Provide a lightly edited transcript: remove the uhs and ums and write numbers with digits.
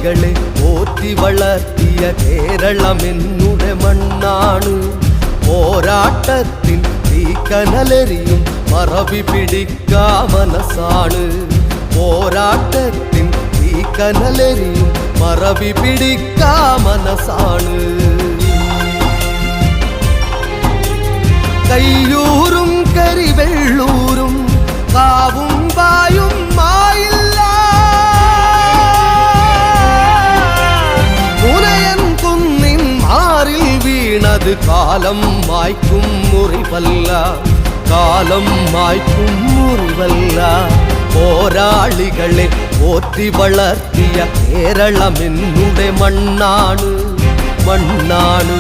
പോരാളികളെ പോറ്റി വളർത്തിയ കേരളമെന്നുടെ മണ്ണാണ്. പോരാട്ടത്തിൻ തീക്കനലെറിയും മറവി പിടിക്കാ മനസ്സാണ്. പോരാട്ടത്തിൻ തീക്കനലെറിയും മറവി പിടിക്കാ മനസ്സാണ്. കയ്യൂരും കരിവെള്ളൂരും കാവും വായും മായില്ല. മുനയൻ കുന്നിൻ മാറിൽ വീണത് കാലം മായ്ക്കും മുറിവല്ല, കാലം മായ്ക്കും മുറിവല്ല. പോരാളികളെ പോറ്റി വളർത്തിയ കേരളമെന്നുടെ മണ്ണാണ്, മണ്ണാണ്.